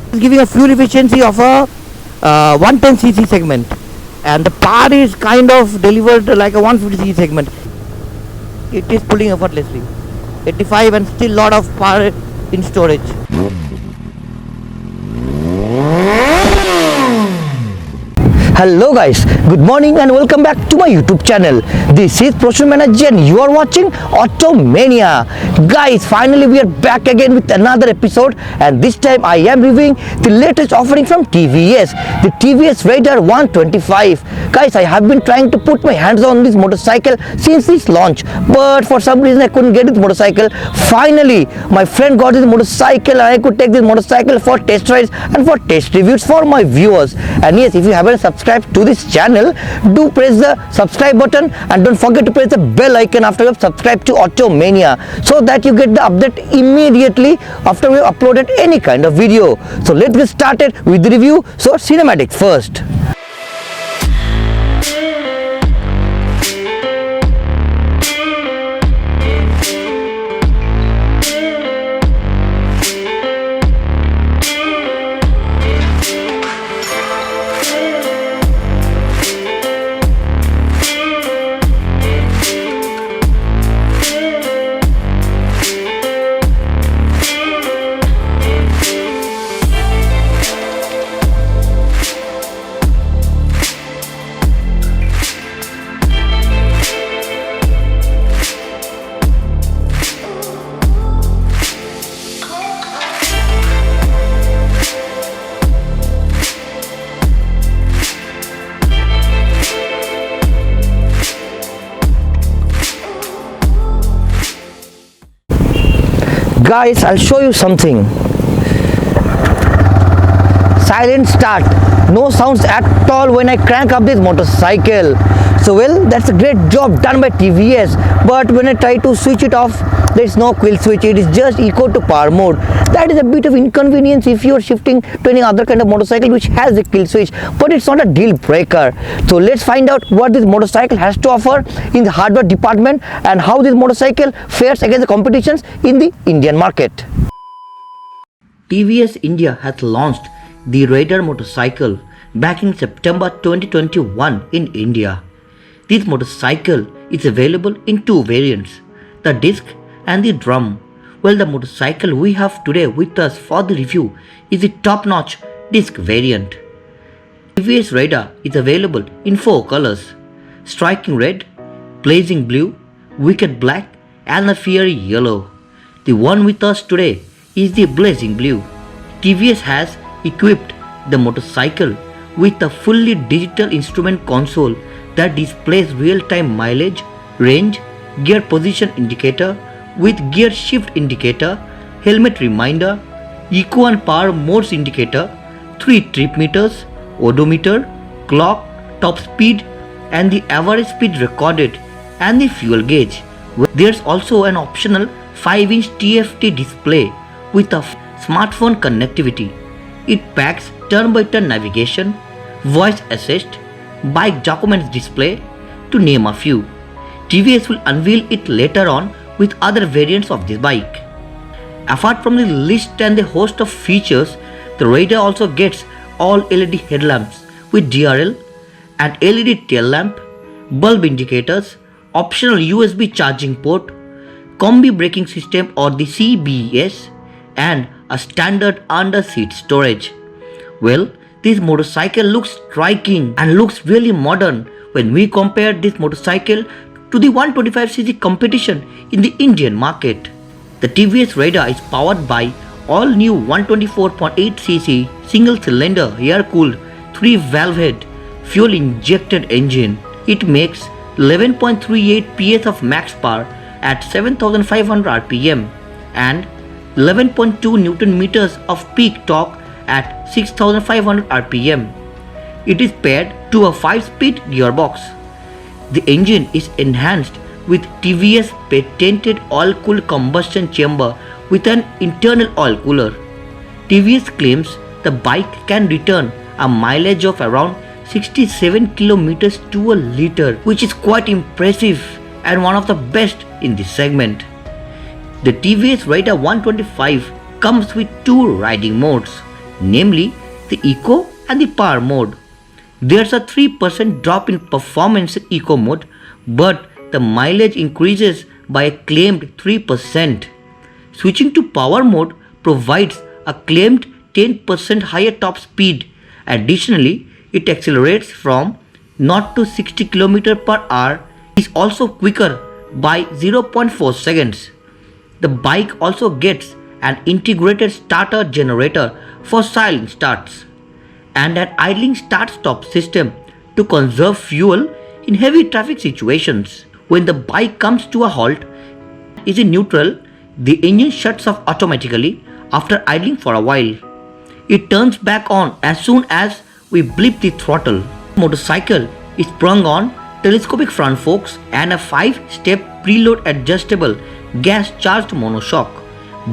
It's giving a fuel efficiency of a 110cc segment, and the power is kind of delivered like a 150cc segment. It is pulling effortlessly. 85 and still lot of power in storage. Hello guys, good morning and welcome back to my YouTube channel. This is Production Manager and you are watching Automania. Guys, finally we are back again with another episode, and this time I am reviewing the latest offering from TVS, the TVS Raider 125. Guys, I have been trying to put my hands on this motorcycle since its launch, but for some reason I couldn't get this motorcycle. Finally, my friend got this motorcycle and I could take this motorcycle for test rides and for test reviews for my viewers. And yes, if you haven't subscribed to this channel, do press the subscribe button and don't forget to press the bell icon after you have subscribed to Automania, so that you get the update immediately after we have uploaded any kind of video. So let's get started with the review. So cinematics first. Guys, I'll show you something. Silent start, no sounds at all when I crank up this motorcycle. So well, that's a great job done by TVS, but when I try to switch it off, there's no kill switch. It is just eco to power mode. That is a bit of inconvenience if you are shifting to any other kind of motorcycle which has a kill switch, but it's not a deal breaker. So let's find out what this motorcycle has to offer in the hardware department and how this motorcycle fares against the competitions in the Indian market. TVS India has launched the Raider motorcycle back in September 2021 in India. This motorcycle is available in two variants, the disc and the drum. Well, the motorcycle we have today with us for the review is the top-notch disc variant. TVS Raider is available in 4 colors: striking red, blazing blue, wicked black and a fiery yellow. The one with us today is the blazing blue. TVS has equipped the motorcycle with a fully digital instrument console that displays real-time mileage, range, gear position indicator with gear shift indicator, helmet reminder, eco and power modes indicator, 3 trip meters, odometer, clock, top speed and the average speed recorded, and the fuel gauge. There's also an optional 5-inch TFT display with a smartphone connectivity. It packs turn-by-turn navigation, voice assist, bike documents display, to name a few. TVS will unveil it later on with other variants of this bike. Apart from the list and the host of features, the Raider also gets all LED headlamps with DRL, and LED tail lamp, bulb indicators, optional USB charging port, Combi braking system or the CBS, and a standard under seat storage. Well, this motorcycle looks striking and looks really modern when we compare this motorcycle to the 125cc competition in the Indian market. The TVS Raider is powered by all new 124.8cc single-cylinder air-cooled 3-valve head fuel-injected engine. It makes 11.38 PS of max power at 7,500 RPM and 11.2 Newton meters of peak torque at 6,500 RPM. It is paired to a 5-speed gearbox. The engine is enhanced with TVS patented oil-cooled combustion chamber with an internal oil cooler. TVS claims the bike can return a mileage of around 67 kilometers to a liter, which is quite impressive and one of the best in this segment. The TVS Raider 125 comes with two riding modes, namely the Eco and the Power mode. There's a 3% drop in performance in Eco mode, but the mileage increases by a claimed 3%. Switching to Power mode provides a claimed 10% higher top speed. Additionally, it accelerates from 0 to 60 km per hour. Is also quicker by 0.4 seconds. The bike also gets an integrated starter generator for silent starts and an idling start-stop system to conserve fuel in heavy traffic situations. When the bike comes to a halt, is in neutral, the engine shuts off automatically after idling for a while. It turns back on as soon as we blip the throttle. The motorcycle is sprung on telescopic front forks and a 5-step preload adjustable gas-charged monoshock.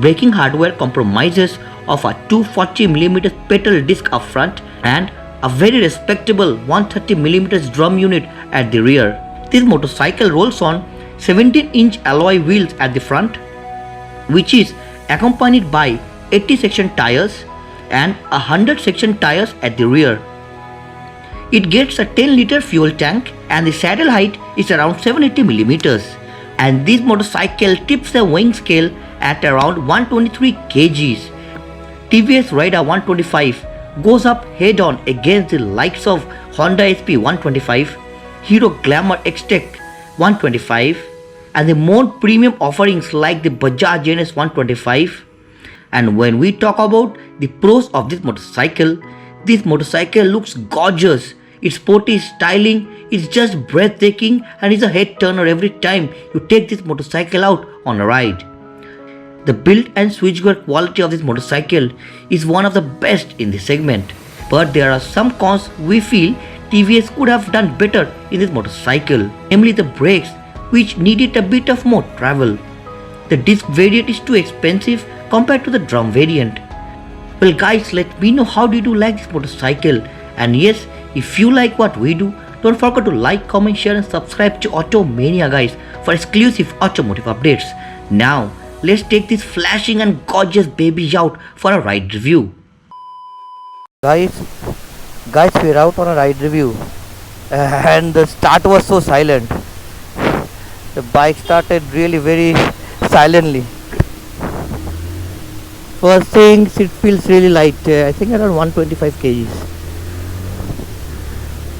Braking hardware compromises of a 240mm pedal disc up front and a very respectable 130mm drum unit at the rear. This motorcycle rolls on 17-inch alloy wheels at the front, which is accompanied by 80 section tires and 100 section tires at the rear. It gets a 10-liter fuel tank and the saddle height is around 780mm, and this motorcycle tips the weighing scale at around 123 kgs. TVS Raider 125 goes up head-on against the likes of Honda SP 125, Hero Glamour Xtec 125 and the more premium offerings like the Bajaj YZF 125. And when we talk about the pros of this motorcycle looks gorgeous. Its sporty styling is just breathtaking and is a head turner every time you take this motorcycle out on a ride. The build and switchgear quality of this motorcycle is one of the best in the segment, but there are some cons we feel TVS could have done better in this motorcycle, namely the brakes, which needed a bit of more travel. The disc variant is too expensive compared to the drum variant. Well guys, let me know how did you like this motorcycle, and yes, if you like what we do, don't forget to like, comment, share and subscribe to Automania guys for exclusive automotive updates. Now, let's take this flashing and gorgeous baby out for a ride review. Guys, we're out on a ride review and the start was so silent. The bike started really very silently. First thing, it feels really light, I think around 125 kgs.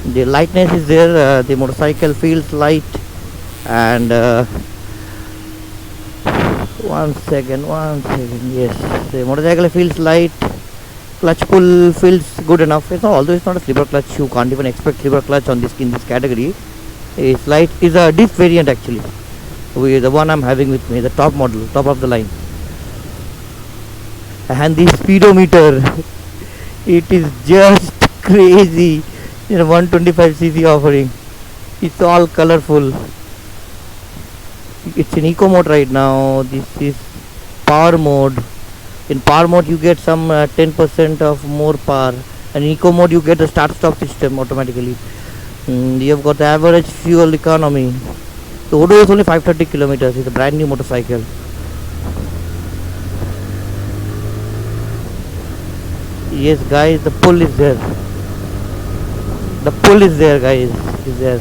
The lightness is there, the motorcycle feels light, and one second, yes, the motorcycle feels light. Clutch pull feels good enough. Although it's not a slipper clutch, you can't even expect slipper clutch in this category. It's light, is a disc variant actually. The one I'm having with me, the top model, top of the line. And the speedometer, it is just crazy. 125cc offering. It's all colorful. It's in eco mode right now. This is power mode. In power mode you get some 10% of more power, and in eco mode you get the start stop system automatically. You have got the average fuel economy. The Odo is only 530 kilometers. It's a brand new motorcycle. Yes guys, the pull is there. The pull is there guys, is there.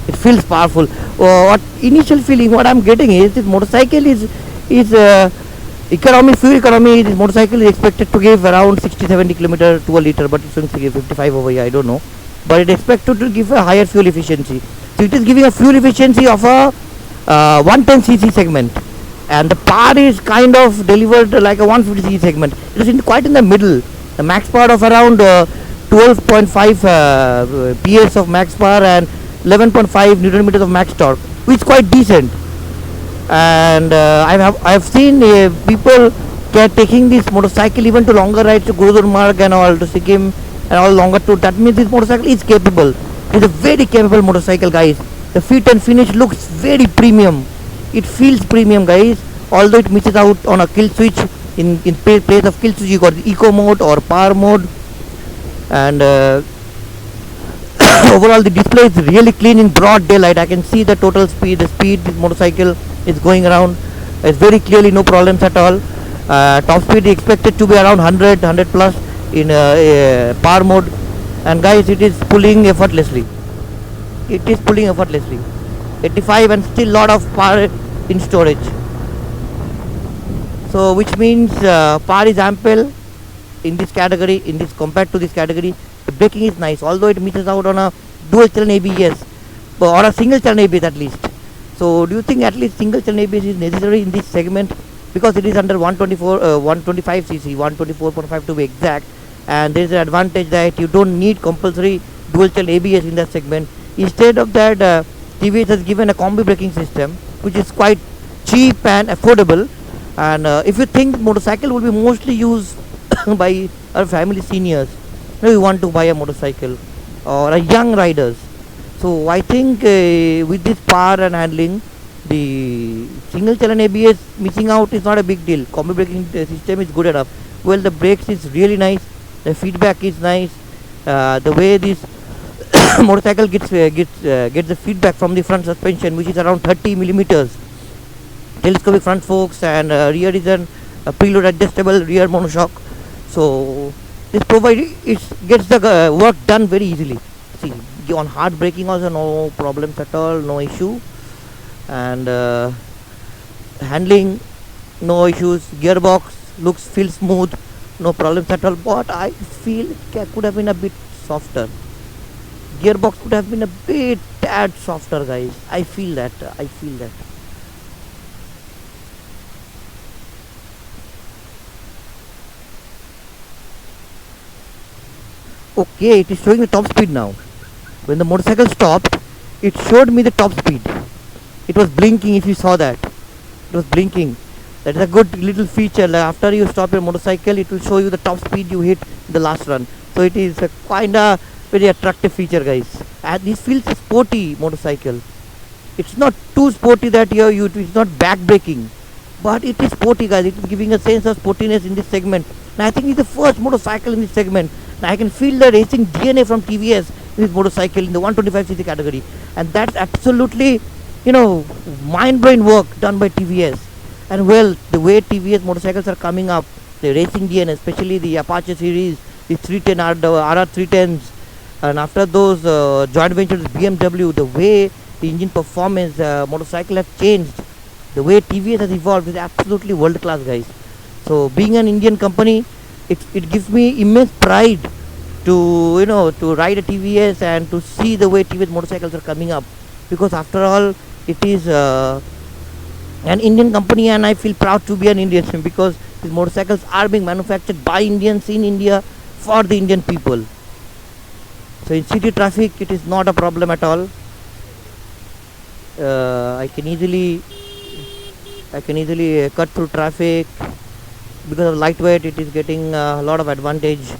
It feels powerful. What initial feeling what I'm getting is this motorcycle is economy, fuel economy. This motorcycle is expected to give around 60-70 km to a liter, but it's going to give 55 over here, I don't know, but it expected to give a higher fuel efficiency. So it is giving a fuel efficiency of a 110cc segment, and the power is kind of delivered like a 150cc segment. It is quite in the middle. The max power of around 12.5 PS of max power and 11.5 Newton meters of max torque, which is quite decent. And I have seen people taking this motorcycle even to longer rides to Gurudurmarg and all, to Sikkim and all longer tour. That means this motorcycle is capable. It's a very capable motorcycle guys. The fit and finish looks very premium. It feels premium guys, although it misses out on a kill switch. In place of kill switch you got the eco mode or power mode. And overall the display is really clean in broad daylight. I can see the total speed, this motorcycle is going around. It's very clearly no problems at all. Top speed is expected to be around 100 plus in power mode, and guys, it is pulling effortlessly. 85 and still lot of power in storage. So which means power is ample in this category. In this compared to this category, the braking is nice, although it misses out on a dual channel ABS or a single channel ABS at least. So do you think at least single channel ABS is necessary in this segment, because it is under 125 cc, 124.5 to be exact, and there is an advantage that you don't need compulsory dual channel ABS in that segment. Instead of that, TVS has given a combi braking system which is quite cheap and affordable. And if you think motorcycle will be mostly used by our family seniors, you want to buy a motorcycle or a young riders, so I think with this power and handling, the single channel ABS missing out is not a big deal. Combi braking system is good enough. Well, the brakes is really nice, the feedback is nice, the way this motorcycle gets the feedback from the front suspension, which is around 30 millimeters, telescopic front forks, and rear is a preload adjustable rear monoshock. So this gets the work done very easily. See, on hard braking also no problems at all, no issue, and handling no issues. Gearbox feels smooth, no problems at all. But I feel it could have been a bit softer. Gearbox could have been a bit tad softer, guys. I feel that. Okay, it is showing the top speed now. When the motorcycle stopped, it showed me the top speed. It was blinking, if you saw that. It was blinking. That is a good little feature. Like after you stop your motorcycle, it will show you the top speed you hit in the last run. So it is a kinda very attractive feature, guys. And this feels a sporty motorcycle. It's not too sporty that it's not back braking, but it is sporty, guys. It is giving a sense of sportiness in this segment. And I think it's the first motorcycle in this segment. I can feel the racing DNA from TVS in this motorcycle in the 125cc category, and that's absolutely, mind-blowing work done by TVS. And well, the way TVS motorcycles are coming up, the racing DNA, especially the Apache series, the 310 RR310s, and after those joint ventures with BMW, the way the engine performance motorcycle has changed, the way TVS has evolved is absolutely world class, guys. So being an Indian company, it gives me immense pride to ride a TVS and to see the way TVS motorcycles are coming up, because after all it is an Indian company, and I feel proud to be an Indian because these motorcycles are being manufactured by Indians in India for the Indian people. So in city traffic it is not a problem at all. I can easily cut through traffic. Because of lightweight, it is getting a lot of advantage,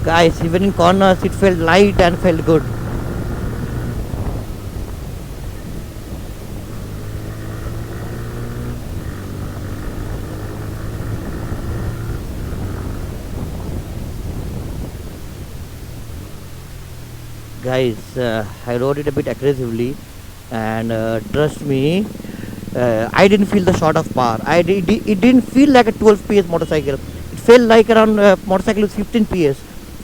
guys. Even in corners it felt light and felt good. Guys, I rode it a bit aggressively, and trust me, I didn't feel the shot of power. It didn't feel like a 12 PS motorcycle. It felt like around motorcycle with 15 PS,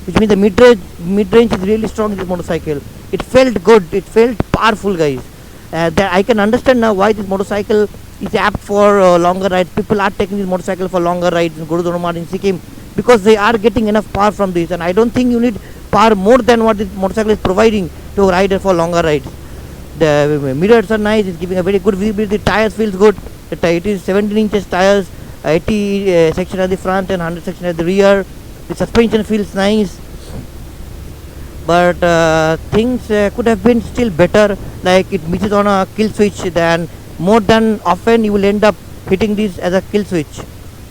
which means the mid-range is really strong in this motorcycle. It felt good. It felt powerful, guys. That I can understand now why this motorcycle is apt for longer rides. People are taking this motorcycle for longer rides in Gurudharma in Sikkim, because they are getting enough power from this. And I don't think you need power more than what this motorcycle is providing to a rider for longer rides. The mirrors are nice, it's giving a very good visibility. Tires feels good. It is 17 inches tires, 80 section at the front and 100 section at the rear. The suspension feels nice, but things could have been still better, like it misses on a kill switch. Then more than often you will end up hitting this as a kill switch,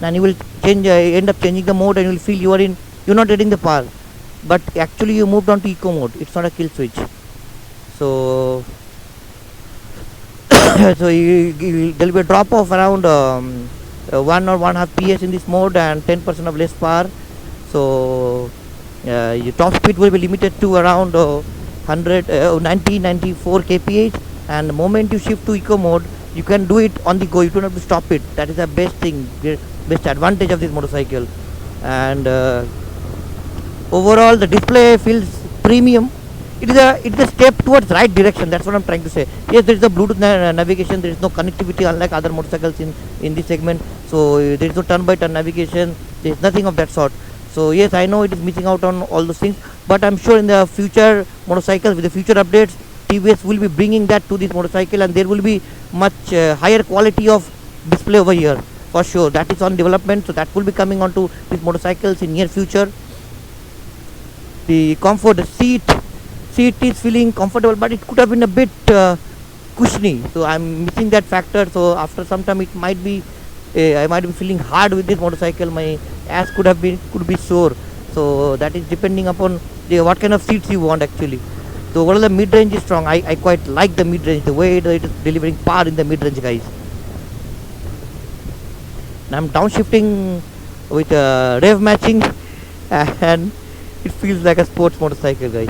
and you will end up changing the mode, and you will feel you're not getting the power, but actually you moved on to eco mode. It's not a kill switch. So so there will be a drop of around 1 or 1.5 PS in this mode and 10% of less power. So your top speed will be limited to around 94 kph, and the moment you shift to eco mode, You can do it on the go. You don't have to stop it. That is the best thing, best advantage of this motorcycle. And overall, the display feels premium. It is a step towards right direction. That's what I'm trying to say. Yes, there is a Bluetooth navigation. There is no connectivity unlike other motorcycles in this segment. So there is no turn-by-turn navigation. There is nothing of that sort. So yes, I know it is missing out on all those things, but I'm sure in the future motorcycles, with the future updates, TVS will be bringing that to this motorcycle, and there will be much higher quality of display over here for sure. That is on development, so that will be coming onto these motorcycles in near future. The comfort, the seat is feeling comfortable, but it could have been a bit cushiony. So I'm missing that factor. So after some time, it might be I might be feeling hard with this motorcycle. My ass could be sore. So that is depending upon what kind of seats you want actually. So overall the mid-range is strong. I quite like the mid-range, the way it is delivering power in the mid-range, guys. And I'm downshifting with rev matching, and it feels like a sports motorcycle, guys.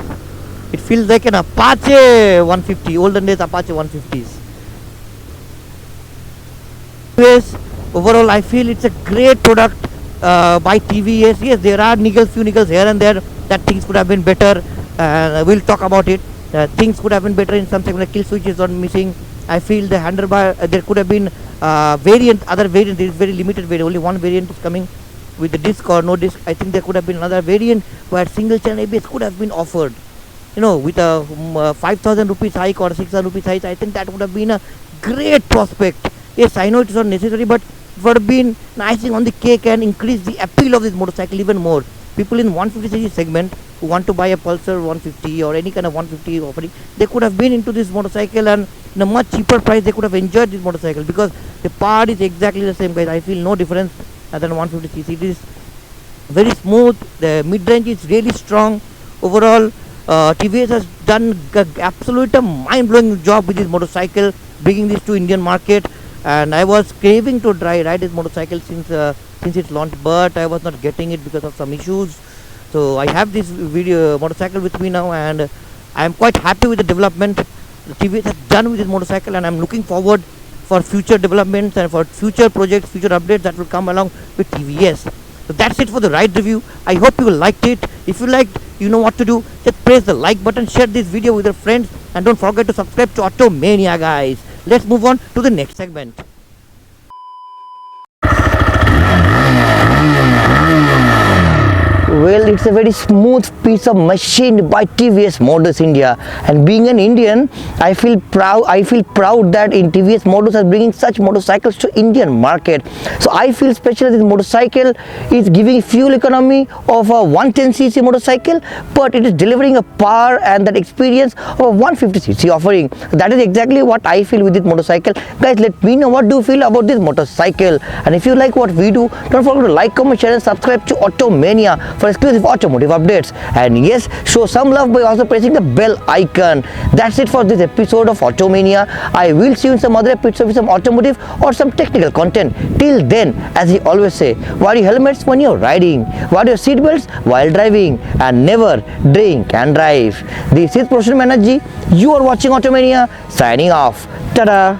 It feels like an Apache 150, olden days Apache 150s. Anyways, overall I feel it's a great product by TVS. Yes, there are few niggles here and there that things could have been better. We'll talk about it. Things could have been better in some segment. Like kill switch is not missing. I feel the handlebar, there could have been other variant. There is very limited variant. Only one variant is coming with the disc or no disc. I think there could have been another variant where single channel ABS could have been offered. You know, with a 5,000 rupees hike or 6,000 rupees hike, I think that would have been a great prospect. Yes, I know it is not necessary, but it would have been icing on the cake and increase the appeal of this motorcycle even more. People in 150cc segment who want to buy a Pulsar 150 or any kind of 150 offering, they could have been into this motorcycle, and in a much cheaper price they could have enjoyed this motorcycle, because the power is exactly the same, guys. I feel no difference other than 150cc. It is very smooth. The mid-range is really strong. Overall, TVS has done absolute mind-blowing job with this motorcycle, bringing this to Indian market. And I was craving to ride this motorcycle since its launch, but I was not getting it because of some issues. So I have this motorcycle with me now, and I am quite happy with the development the TVS has done with this motorcycle, and I am looking forward for future developments and for future projects, future updates that will come along with TVS. So that's it for the ride review. I hope you liked it. If you liked, you know what to do. Just press the like button, share this video with your friends, and don't forget to subscribe to Automania, guys. Let's move on to the next segment. Well, it's a very smooth piece of machine by TVS Motors India, and being an Indian, I feel proud that in TVS Motors are bringing such motorcycles to Indian market. So I feel special this motorcycle is giving fuel economy of a 110cc motorcycle, but it is delivering a power and that experience of a 150cc offering. That is exactly what I feel with this motorcycle. Guys, let me know what do you feel about this motorcycle, and if you like what we do, don't forget to like, comment, share and subscribe to Automania for exclusive automotive updates. And yes, show some love by also pressing the bell icon. That's it for this episode of Automania. I will see you in some other episode with some automotive or some technical content. Till then, as I always say, wear your helmets when you're riding, wear your seatbelts while driving, and never drink and drive. This is Prashant Banerjee. You are watching Automania. Signing off. Ta-da.